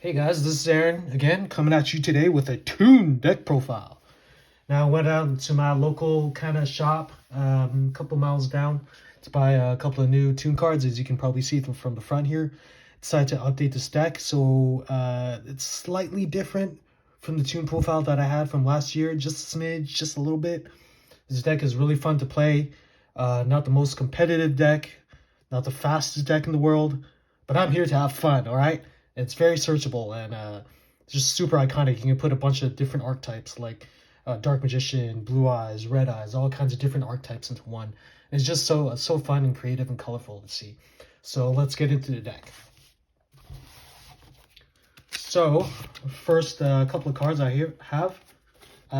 Hey guys, this is Aaron again, coming at you today with a Toon deck profile. Now I went out to my local kind of shop, a couple miles down, to buy a couple of new Toon cards. As you can probably see from the front here, decided to update this deck, so it's slightly different from the Toon profile that I had from last year, just a smidge, just a little bit. This deck is really fun to play. Not the most competitive deck, not the fastest deck in the world, but I'm here to have fun. All right. It's very searchable and it's just super iconic. You can put a bunch of different archetypes like Dark Magician, Blue Eyes, Red Eyes, all kinds of different archetypes into one. It's just so fun and creative and colorful to see. So let's get into the deck. So first, couple of cards I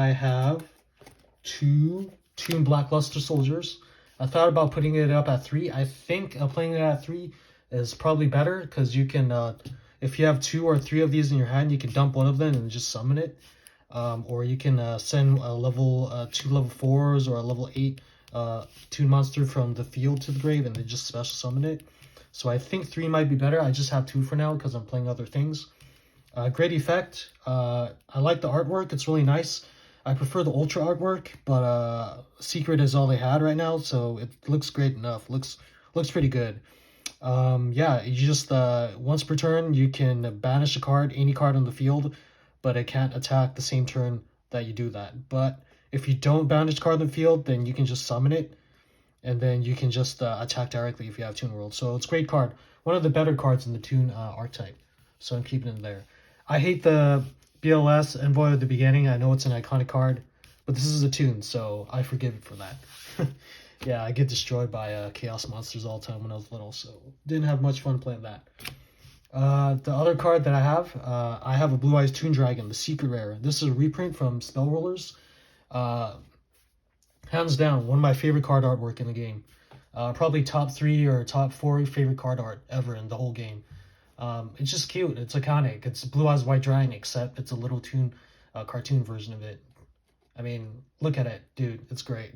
have two Toon Blackluster Soldiers. I thought about putting it up at 3. I think playing it at 3 is probably better because you can if you have 2 or 3 of these in your hand, you can dump one of them and just summon it. Or you can send a level 2 level 4s or a level 8 Toon monster from the field to the grave and then just special summon it. So I think 3 might be better. I just have 2 for now because I'm playing other things. Great effect. I like the artwork. It's really nice. I prefer the Ultra artwork, but Secret is all they had right now, so it looks great enough. Looks pretty good. Yeah, you just once per turn you can banish a card, any card on the field, but it can't attack the same turn that you do that. But if you don't banish card on the field, then you can just summon it, and then you can just attack directly if you have Toon World. So it's a great card, one of the better cards in the Toon archetype. So I'm keeping it there. I hate the BLS Envoy at the beginning. I know it's an iconic card, but this is a Toon, so I forgive it for that. Yeah, I get destroyed by Chaos Monsters all the time when I was little, so didn't have much fun playing that. The other card that I have a Blue Eyes Toon Dragon, the Secret Rare. This is a reprint from Spell Rollers. Hands down, one of my favorite card artwork in the game. Probably top 3 or top 4 favorite card art ever in the whole game. It's just cute. It's iconic. It's Blue Eyes White Dragon, except it's a little Toon cartoon version of it. I mean, look at it, dude. It's great.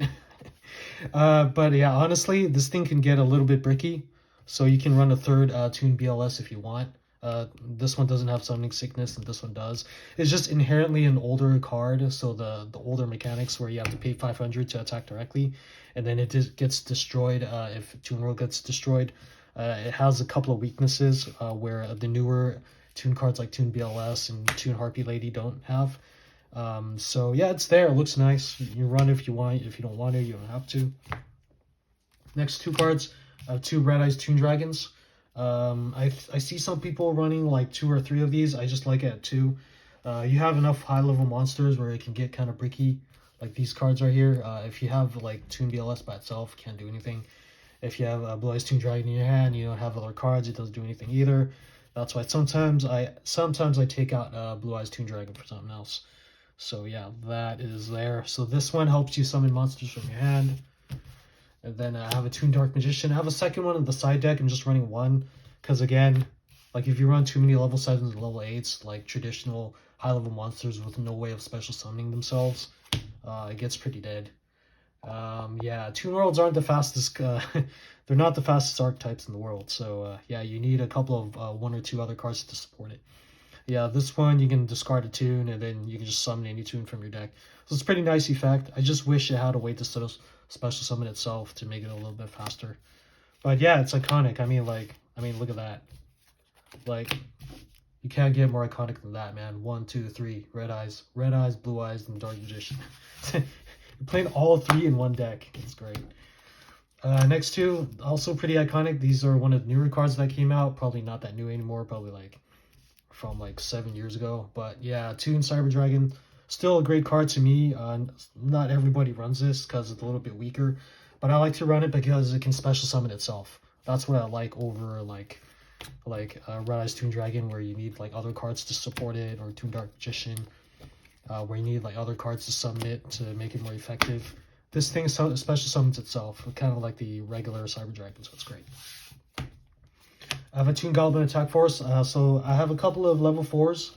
But yeah, honestly, this thing can get a little bit bricky. So you can run a third Toon BLS if you want. This one doesn't have Summoning Sickness, and this one does. It's just inherently an older card, so the older mechanics where you have to pay 500 to attack directly, and then it gets destroyed if Toon World gets destroyed. It has a couple of weaknesses where the newer Toon cards like Toon BLS and Toon Harpy Lady don't have. So yeah, it's there. It looks nice. You run if you want. If you don't want to, you don't have to. Next 2 cards, 2 Red Eyes Toon Dragons. I see some people running like 2 or 3 of these. I just like it at 2. You have enough high level monsters where it can get kind of bricky, like these cards right here. If you have like Toon BLS by itself, can't do anything. If you have a Blue Eyes Toon Dragon in your hand, you don't have other cards, it doesn't do anything either. That's why sometimes I take out Blue Eyes Toon Dragon for something else. So yeah, that is there. So this one helps you summon monsters from your hand. And then I have a Toon Dark Magician. I have a second one in the side deck. I'm just running one. Because again, like if you run too many level 7s and level 8s, like traditional high level monsters with no way of special summoning themselves, it gets pretty dead. Yeah, Toon Worlds aren't the fastest, they're not the fastest archetypes in the world. So yeah, you need a couple of 1 or 2 other cards to support it. Yeah, this one you can discard a Toon and then you can just summon any Toon from your deck. So it's a pretty nice effect. I just wish it had a way to sort of special summon itself to make it a little bit faster. But yeah, it's iconic. I mean, look at that. Like, you can't get more iconic than that, man. 1, 2, 3, Red Eyes, Blue Eyes, and Dark Magician. You're playing all 3 in one deck. It's great. Next 2, also pretty iconic. These are one of the newer cards that came out. Probably not that new anymore. Probably like from like 7 years ago. But yeah, Toon Cyber Dragon, still a great card to me. Not everybody runs this because it's a little bit weaker, but I like to run it because it can special summon itself. That's what I like over like Red Eyes Toon Dragon, where you need like other cards to support it, or Toon Dark Magician, where you need like other cards to summon it to make it more effective. This thing special summons itself, kind of like the regular Cyber Dragon, so it's great. I have a Toon Goblin Attack Force, so I have a couple of level 4s,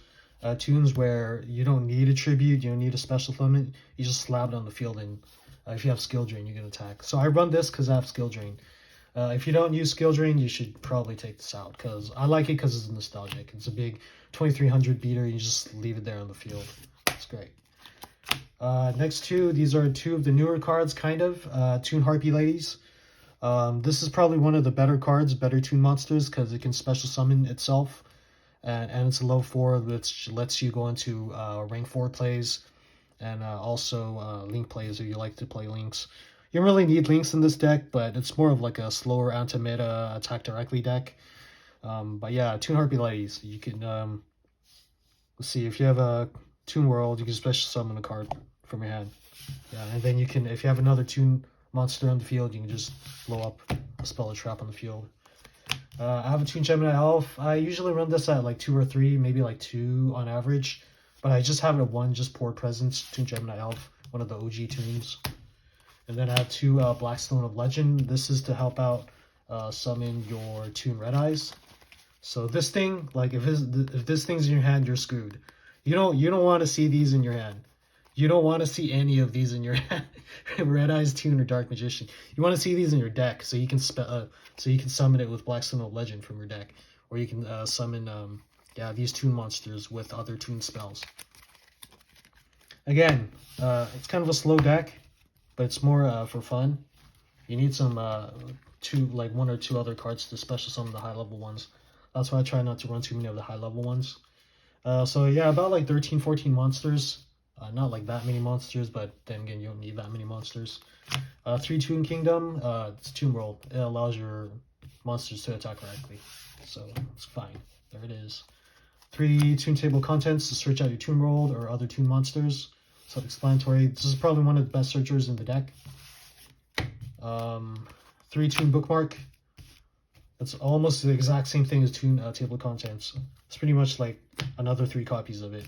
Toons where you don't need a tribute, you don't need a special summon, you just slap it on the field, and if you have Skill Drain, you can attack. So I run this because I have Skill Drain. If you don't use skill drain, you should probably take this out, because I like it because it's nostalgic. It's a big 2300 beater. You just leave it there on the field. It's great. Next two, these are two of the newer cards, kind of. Toon Harpy Ladies. This is probably one of the better cards, better Toon monsters, because it can special summon itself. And it's a low 4, which lets you go into rank 4 plays, and also Link plays if you like to play Links. You don't really need Links in this deck, but it's more of like a slower anti-meta attack directly deck. But yeah, Toon Harpy Ladies. You can, let's see, if you have a Toon World, you can special summon a card from your hand. Yeah, and then you can, if you have another Toon monster on the field, you can just blow up a spell or trap on the field. I have a Toon Gemini Elf. I usually run this at like 2 or 3, maybe like 2 on average. But I just have it at 1, just Poor Presence, Toon Gemini Elf, one of the OG Toons. And then I have 2 Blackstone of Legend. This is to help out summon your Toon Red Eyes. So this thing, like if this thing's in your hand, you're screwed. You don't want to see these in your hand. You don't want to see any of these in your hand. Red Eyes, Toon, or Dark Magician. You want to see these in your deck, so you can summon it with Blackstone of Legend from your deck, or you can summon these Toon monsters with other Toon spells. Again, it's kind of a slow deck, but it's more for fun. You need some 1 or 2 other cards to special summon the high level ones. That's why I try not to run too many of the high level ones. So yeah, about like 13, 14 monsters. Not like that many monsters, but then again, you don't need that many monsters. 3 Toon Kingdom, it's Toon World. It allows your monsters to attack directly, so it's fine. There it is. 3 Toon Table Contents to search out your Toon World or other Toon monsters. Self-explanatory. This is probably one of the best searchers in the deck. 3 Toon Bookmark. It's almost the exact same thing as Toon Table Contents. It's pretty much like another 3 copies of it.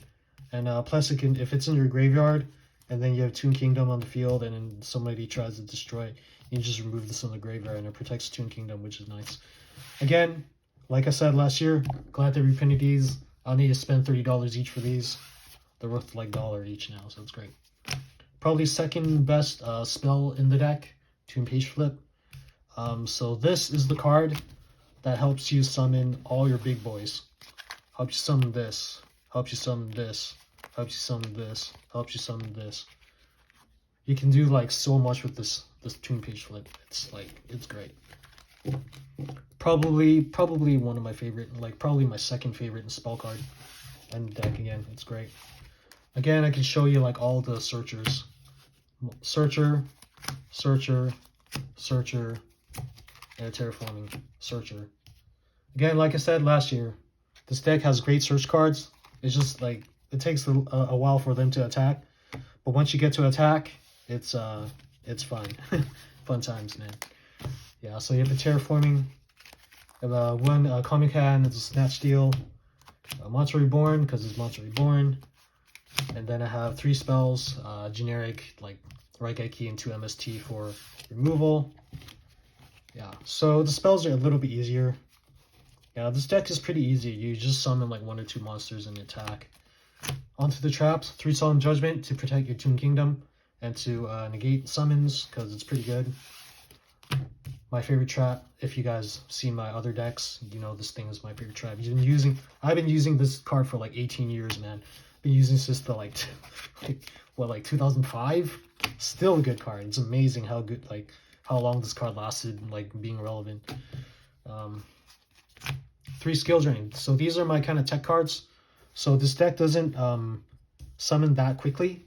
And plus, if it's in your graveyard, and then you have Toon Kingdom on the field, and then somebody tries to destroy it, you can just remove this from the graveyard, and it protects Toon Kingdom, which is nice. Again, like I said last year, glad they reprinted these. I'll need to spend $30 each for these. They're worth like $1 each now, so it's great. Probably second best spell in the deck, Toon Page Flip. So this is the card that helps you summon all your big boys. Helps you summon this. Helps you summon this. Helps you summon this. Helps you summon this. You can do like so much with this Toon Page Flip. It's great. Probably one of my favorite, like probably my second favorite in spell card and deck. Again, it's great. Again, I can show you like all the searchers. Searcher, searcher, searcher, and a terraforming searcher. Again, like I said last year, this deck has great search cards. It's just like it takes a while for them to attack, but once you get to attack, it's fun. Fun times, man. Yeah, so you have the terraforming. You have one Comic Hand, it's a Snatch Steal. Monster Reborn, because it's Monster Reborn. And then I have 3 spells, generic, like Raigeki and 2 MST for removal. Yeah, so the spells are a little bit easier. Yeah, this deck is pretty easy. You just summon like 1 or 2 monsters and attack. Onto the traps, 3 Solemn Judgment to protect your Toon Kingdom and to negate summons, because it's pretty good. My favorite trap, if you guys see my other decks, you know this thing is my favorite trap. I've been using this card for like 18 years, man. Been using this since like 2005? Still a good card. It's amazing how good, like, how long this card lasted, like, being relevant. 3 Skill Drain. So these are my kind of tech cards. So this deck doesn't summon that quickly.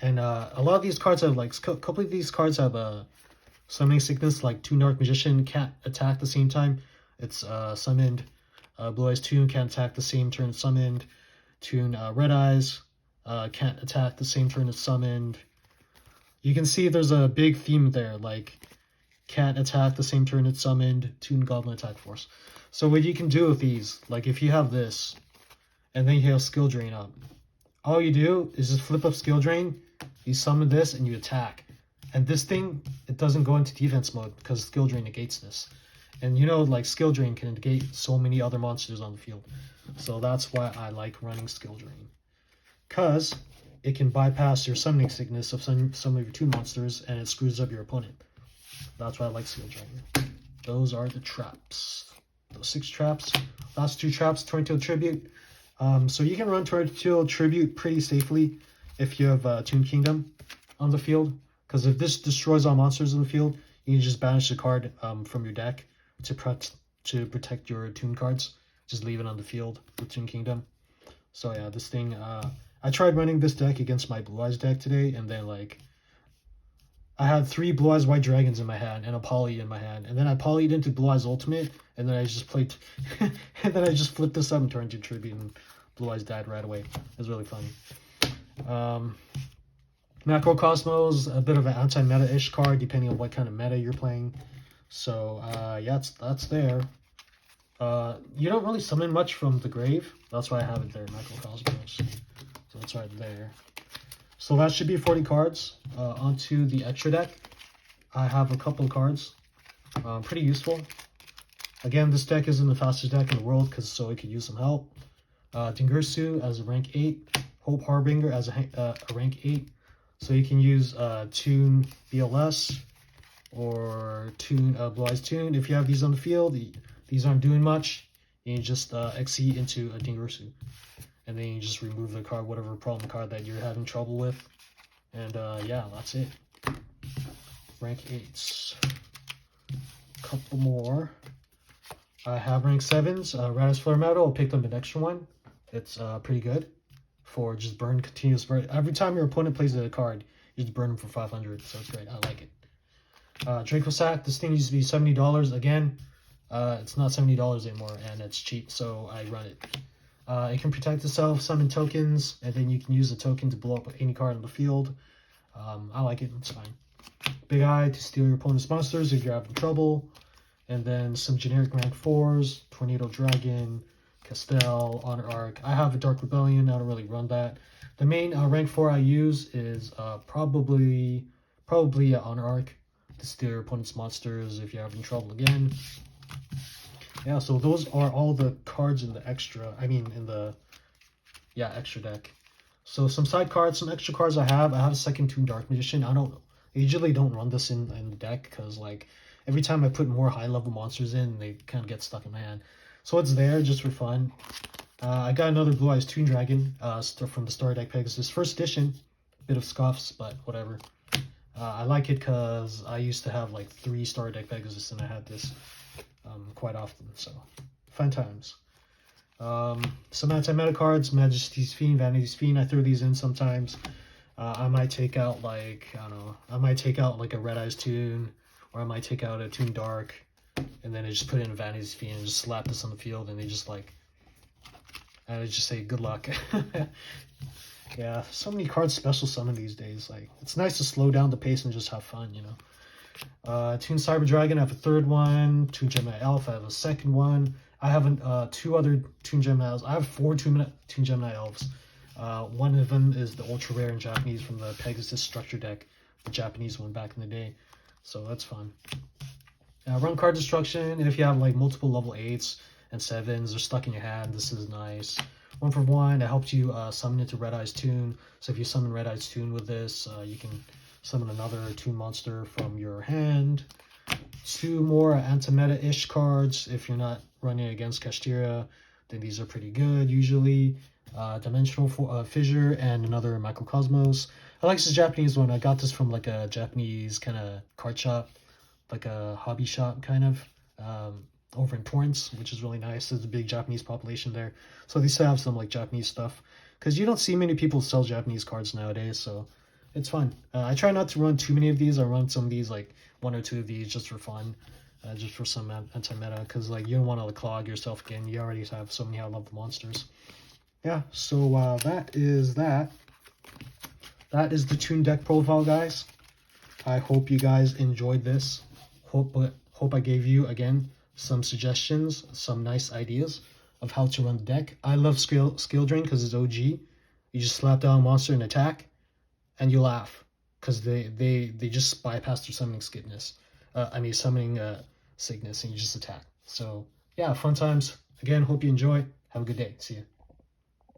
And a lot of these cards have, like, a couple of these cards have summoning sickness, like Toon Dark Magician can't attack the same time it's summoned. Blue Eyes Toon can't attack the same turn it's summoned. Toon Red Eyes can't attack the same turn it's summoned. You can see there's a big theme there, like can't attack the same turn it's summoned. Toon Goblin Attack Force. So what you can do with these, like if you have this, and then you have Skill Drain up, all you do is just flip up Skill Drain, you summon this, and you attack. And this thing, it doesn't go into defense mode because Skill Drain negates this. And you know, like Skill Drain can negate so many other monsters on the field. So that's why I like running Skill Drain. Because it can bypass your summoning sickness of some of your 2 monsters and it screws up your opponent. That's why I like Skill Drain. those are the traps. Those 6 traps. Last 2 traps, Torrential Tribute. So you can run Torrential Tribute pretty safely if you have Toon Kingdom on the field. Because if this destroys all monsters in the field, you can just banish the card from your deck to protect your Toon cards. Just leave it on the field with Toon Kingdom. So yeah, this thing, I tried running this deck against my Blue Eyes deck today, and then like, I had 3 Blue Eyes White Dragons in my hand and a Poly in my hand, and then I polyed into Blue Eyes Ultimate, and then I just played, and then I just flipped this up and turned into Tribute, and Blue Eyes died right away. It was really funny. Macrocosmos, a bit of an anti-meta-ish card, depending on what kind of meta you're playing. So, yeah, that's there. You don't really summon much from the grave. That's why I have it there, Macrocosmos. So that's right there. So that should be 40 cards. Onto the extra deck. I have a couple of cards. Pretty useful. Again, this deck isn't the fastest deck in the world, so it could use some help. Dingirsu as a rank 8. Hope Harbinger as a rank 8. So you can use Toon BLS or Toon Blue Eyes Toon. If you have these on the field, these aren't doing much. You can just XE into a Dingirsu. And then you just remove the card, whatever problem card that you're having trouble with. And yeah, that's it. Rank 8s. Couple more. I have rank 7s. Radis Flare Metal, I'll pick them an extra one. It's pretty good for just continuous burn. Every time your opponent plays a card, you just burn them for 500. So it's great. I like it. Draco Sack, this thing used to be $70. Again, it's not $70 anymore, and it's cheap, so I run it. It can protect itself, summon tokens, and then you can use the token to blow up any card on the field. I like it, it's fine. Big Eye to steal your opponent's monsters if you're having trouble. And then some generic rank 4s, Tornado Dragon, Castell, Honor Arc. I have a Dark Rebellion, I don't really run that. The main rank 4 I use is probably Honor Arc to steal your opponent's monsters if you're having trouble again. Yeah, so those are all the cards in the extra, extra deck. So some side cards, some extra cards I have a second Toon Dark Magician. I usually don't run this in the deck because like every time I put more high level monsters in, they kind of get stuck in my hand. So it's there just for fun. I got another Blue Eyes Toon Dragon from the Star Deck Pegasus first edition. Bit of scuffs, but whatever. I like it because I used to have like 3 Star Deck Pegasus and I had this quite often, so fun times. Some anti-meta cards, Majesty's Fiend, Vanity's Fiend, I throw these in sometimes. I might take out like, I don't know, I might take out like a Red Eyes Toon, or I might take out a Toon Dark, and then I just put in a Vanity's Fiend and just slap this on the field, and they just like, I just say good luck. Yeah, so many cards special summon these days. Like, it's nice to slow down the pace and just have fun, you know. Toon Cyber Dragon, I have a 3rd one. Toon Gemini Elf, I have a 2nd one. I have 2 other Toon Gemini Elves. I have 4 Toon Gemini Elves. One of them is the ultra rare in Japanese from the Pegasus structure deck, the Japanese one back in the day. So that's fun. Run card destruction. If you have like multiple level 8s and 7s, they're stuck in your hand. This is nice. 1 for 1. It helps you summon into Red Eyes Toon. So if you summon Red Eyes Toon with this, you can summon another Toon monster from your hand. 2 more anti-meta-ish cards. If you're not running against Kashtira, then these are pretty good usually. Dimensional Fissure and another Microcosmos. I like this Japanese one. I got this from like a Japanese kind of card shop, like a hobby shop kind of, over in Torrance, which is really nice. There's a big Japanese population there. So they still have some like Japanese stuff. Because you don't see many people sell Japanese cards nowadays, so it's fun. I try not to run too many of these. I run some of these, like 1 or 2 of these just for fun. Just for some anti-meta. Because like you don't want to clog yourself again. You already have so many high-level monsters. Yeah, so that is that. That is the Toon deck profile, guys. I hope you guys enjoyed this. Hope I gave you, again, some suggestions, some nice ideas of how to run the deck. I love Skill Drain because it's OG. You just slap down a monster and attack, and you laugh because they just bypass their summoning sickness. Summoning sickness, and you just attack. So yeah, fun times. Again, hope you enjoy. Have a good day. See you.